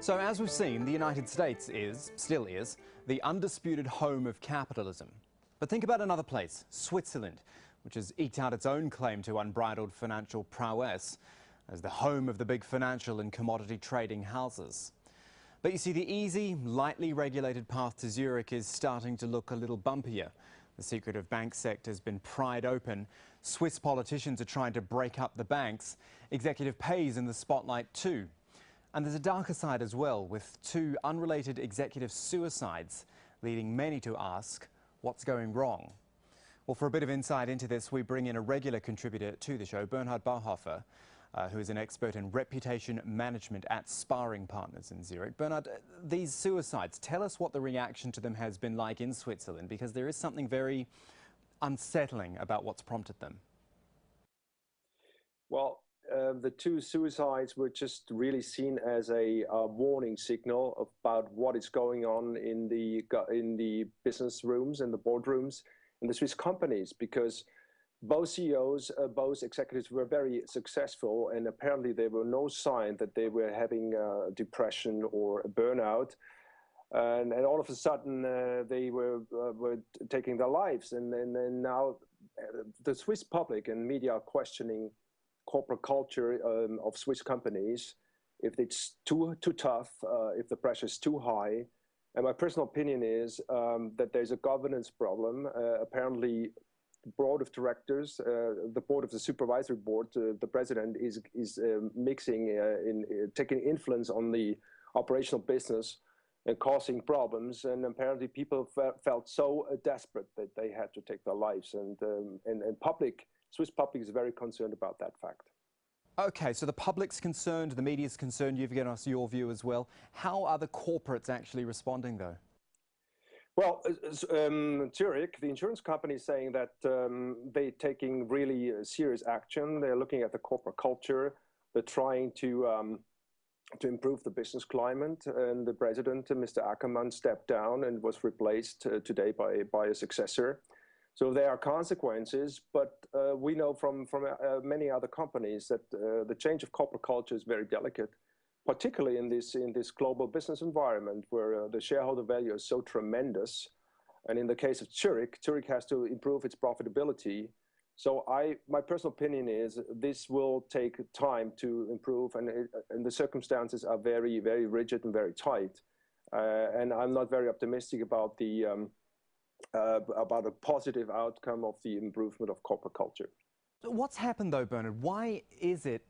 So as we've seen, the United States still is, the undisputed home of capitalism. But think about another place, Switzerland, which has eked out its own claim to unbridled financial prowess as the home of the big financial and commodity trading houses. But you see, the easy, lightly regulated path to Zurich is starting to look a little bumpier. The secretive bank sector has been pried open. Swiss politicians are trying to break up the banks. Executive pay is in the spotlight too. And there's a darker side as well, with two unrelated executive suicides, leading many to ask, what's going wrong? Well, for a bit of insight into this, we bring in a regular contributor to the show, Bernhard Bauhofer, who is an expert in reputation management at Sparring Partners in Zurich. Bernhard, these suicides, tell us what the reaction to them has been like in Switzerland, because there is something very unsettling about what's prompted them. Well, the two suicides were just really seen as a warning signal about what is going on in the business rooms and the boardrooms in the Swiss companies, because both CEOs, both executives were very successful, and apparently there were no sign that they were having depression or a burnout. And all of a sudden, they were taking their lives. And now the Swiss public and media are questioning corporate culture of Swiss companies, if it's too tough, if the pressure is too high. And my personal opinion is that there's a governance problem. Apparently, the board of directors, the board of the supervisory board, the president is taking influence on the operational business and causing problems. And apparently people felt so desperate that they had to take their lives. And Swiss public is very concerned about that fact. Okay, so the public's concerned, the media's concerned, you've given us your view as well. How are the corporates actually responding, though? Well, Zurich, the insurance company, is saying that they're taking really serious action. They're looking at the corporate culture. They're trying to improve the business climate. And the president, Mr. Ackermann, stepped down and was replaced today by a successor. So there are consequences, but we know from many other companies that the change of corporate culture is very delicate, particularly in this global business environment where the shareholder value is so tremendous. And in the case of Zurich, Zurich has to improve its profitability. So my personal opinion is this will take time to improve, and the circumstances are very, very rigid and very tight. And I'm not very optimistic about about a positive outcome of the improvement of corporate culture. What's happened, though, Bernhard? Why is it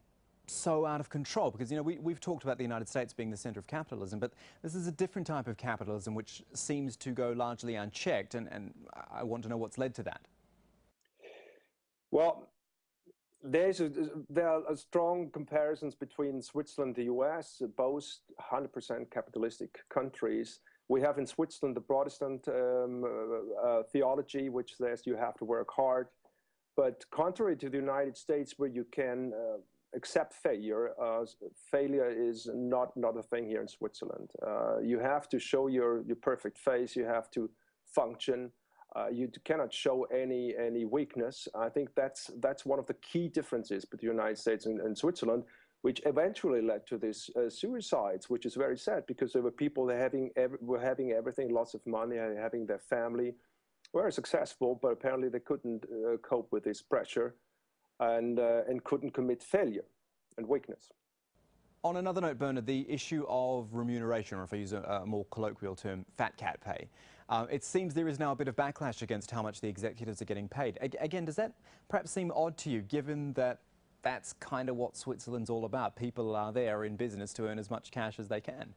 so out of control? Because, you know, we've talked about the United States being the center of capitalism, but this is a different type of capitalism which seems to go largely unchecked, and I want to know what's led to that. Well, there are strong comparisons between Switzerland and the US, both 100% capitalistic countries. We have in Switzerland the Protestant theology, which says you have to work hard. But contrary to the United States, where you can accept failure, failure is not a thing here in Switzerland. You have to show your perfect face. You have to function. You cannot show any weakness. I think that's one of the key differences between the United States and Switzerland, which eventually led to these suicides, which is very sad, because there were people that were having everything, lots of money, having their family, very successful, but apparently they couldn't cope with this pressure and couldn't commit failure and weakness. On another note, Bernhard, the issue of remuneration, or if I use a more colloquial term, fat cat pay. It seems there is now a bit of backlash against how much the executives are getting paid. Again, does that perhaps seem odd to you, given that that's kind of what Switzerland's all about? People are there in business to earn as much cash as they can.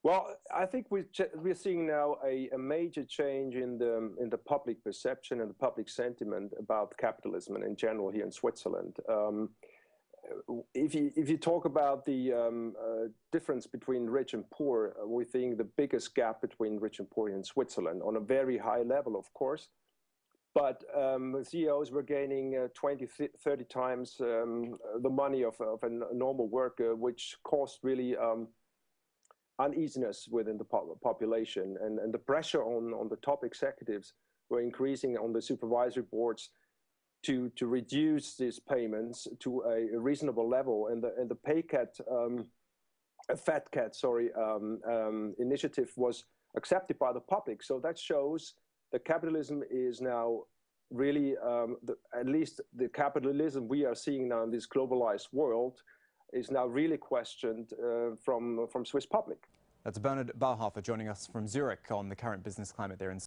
Well, I think we're seeing now a major change in the public perception and the public sentiment about capitalism and in general here in Switzerland. If you talk about the difference between rich and poor, we think the biggest gap between rich and poor in Switzerland, on a very high level, of course. But CEOs were gaining 20, 30 times the money of a normal worker, which caused really uneasiness within the population. And the pressure on the top executives were increasing on the supervisory boards to reduce these payments to a reasonable level. And the pay cut Fat Cat, sorry, initiative was accepted by the public. So that shows that capitalism is now really, at least the capitalism we are seeing now in this globalized world is now really questioned from Swiss public. That's Bernard Bauhofer joining us from Zurich on the current business climate there in